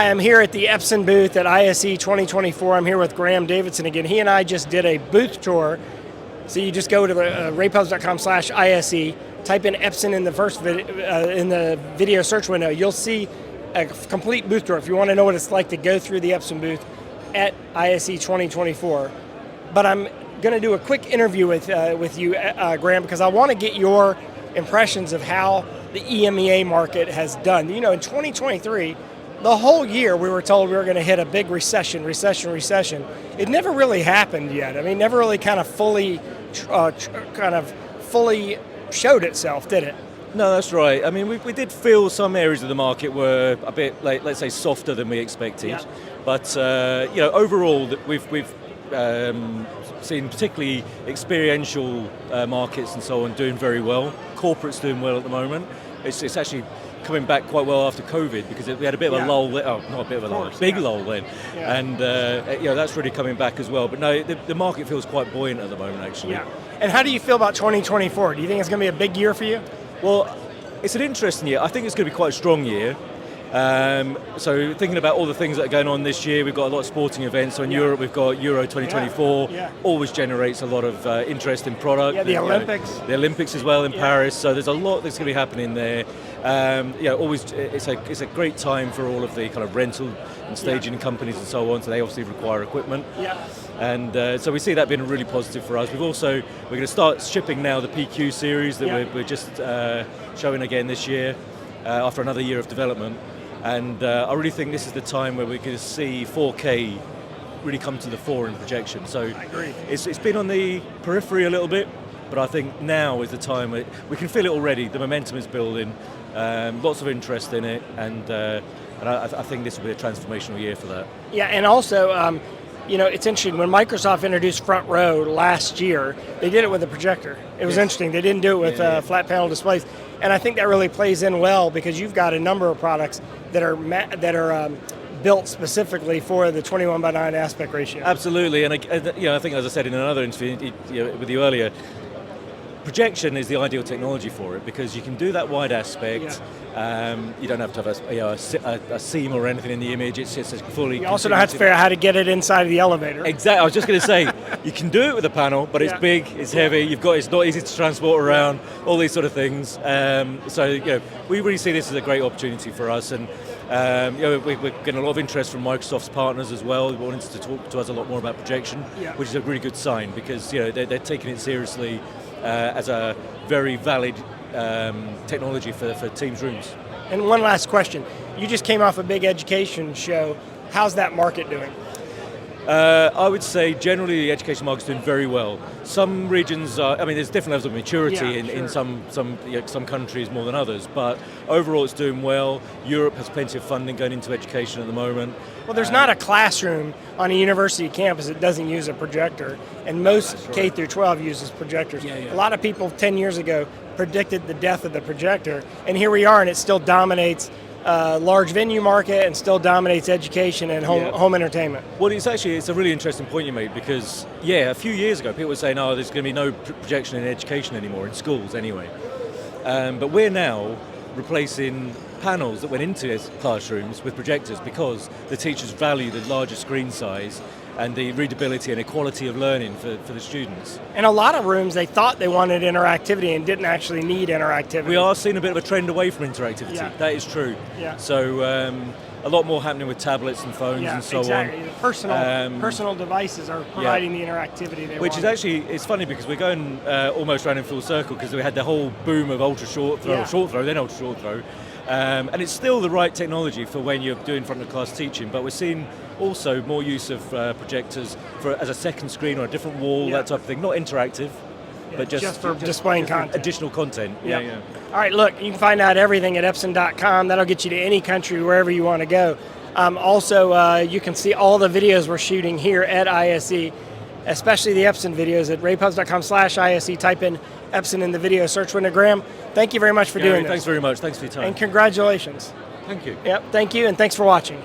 am here at the Epson booth at ISE 2024. I'm here with Graeme Davidson again. He and I just did a booth tour. So you just go to the raypubs.com/ISE, type in Epson in the first in the video search window. You'll see a complete booth tour if you want to know what it's like to go through the Epson booth at ISE 2024. But I'm going to do a quick interview with you, Graeme, because I want to get your impressions of how the EMEA market has done. You know, in 2023, the whole year we were told we were going to hit a big recession. It never really happened yet. I mean, never really kind of fully showed itself, did it? No, that's right. I mean, we did feel some areas of the market were a bit, like, let's say, softer than we expected. Yeah. But you know, overall, we've seen particularly experiential markets and so on doing very well. Corporate's doing well at the moment. It's actually coming back quite well after COVID, because we had a bit of a lull. Oh, not a bit of a lull, big lull then, and you know, that's really coming back as well. But no, the market feels quite buoyant at the moment, actually. Yeah. And how do you feel about 2024? Do you think it's going to be a big year for you? Well, it's an interesting year. I think it's going to be quite a strong year. So thinking about all the things that are going on this year, we've got a lot of sporting events. So in Europe, we've got Euro 2024. Always generates a lot of interest in product. Yeah, the Olympics. The Olympics as well in Paris. So there's a lot that's going to be happening there. You know, always it's a great time for all of the kind of rental and staging companies and so on. So they obviously require equipment. Yeah. And so we see that being really positive for us. We're going to start shipping now the PQ series that we're just showing again this year after another year of development. And I really think this is the time where we're going to see 4K really come to the fore in projection. So I agree. It's been on the periphery a little bit, but I think now is the time where we can feel it already. The momentum is building, lots of interest in it, and I think this will be a transformational year for that. Yeah, and also, you know, it's interesting. When Microsoft introduced Front Row last year, they did it with a projector. It was interesting. They didn't do it with flat panel displays. And I think that really plays in well, because you've got a number of products that are built specifically for the 21:9 aspect ratio. Absolutely, and you know, I think, as I said in another interview with you earlier, projection is the ideal technology for it, because you can do that wide aspect. You don't have to have a seam or anything in the image. It's just fully. You also don't have to figure out how to get it inside of the elevator. Exactly. I was just going to say, you can do it with a panel, but it's big, it's heavy. It's not easy to transport around. All these sort of things. So you know, we really see this as a great opportunity for us, and you know, we're getting a lot of interest from Microsoft's partners as well. They wanted to talk to us a lot more about projection, which is a really good sign, because you know they're taking it seriously as a very valid technology for Teams rooms. And one last question. You just came off a big education show. How's that market doing? I would say generally the education market's doing very well. Some regions are, I mean, there's different levels of maturity in some countries more than others, but overall it's doing well. Europe has plenty of funding going into education at the moment. Well, there's not a classroom on a university campus that doesn't use a projector, and most K through 12 uses projectors. A lot of people 10 years ago predicted the death of the projector, and here we are, and it still dominates large venue market and still dominates education and home entertainment. Well, it's a really interesting point you made, because a few years ago people were saying, oh, there's going to be no projection in education anymore, in schools anyway. But we're now replacing panels that went into classrooms with projectors, because the teachers value the larger screen size and the readability and equality of learning for the students. And a lot of rooms, they thought they wanted interactivity and didn't actually need interactivity. We are seeing a bit of a trend away from interactivity. That is true. So a lot more happening with tablets and phones and so on. The personal devices are providing the interactivity they Which want. is actually, it's funny, because we're going almost round in full circle, because we had the whole boom of ultra short throw, short throw, then ultra short throw. And it's still the right technology for when you're doing front of class teaching, but we're seeing also more use of projectors as a second screen or a different wall, that type of thing. Not interactive, but just for displaying content. Additional content. All right, look, you can find out everything at Epson.com. That'll get you to any country, wherever you want to go. Also, you can see all the videos we're shooting here at ISE, especially the Epson videos at raypubs.com/ISE. Type in Epson in the video search window. Graeme, thank you very much for doing this. Thanks very much. Thanks for your time. And congratulations. Thank you. Yep, thank you, and thanks for watching.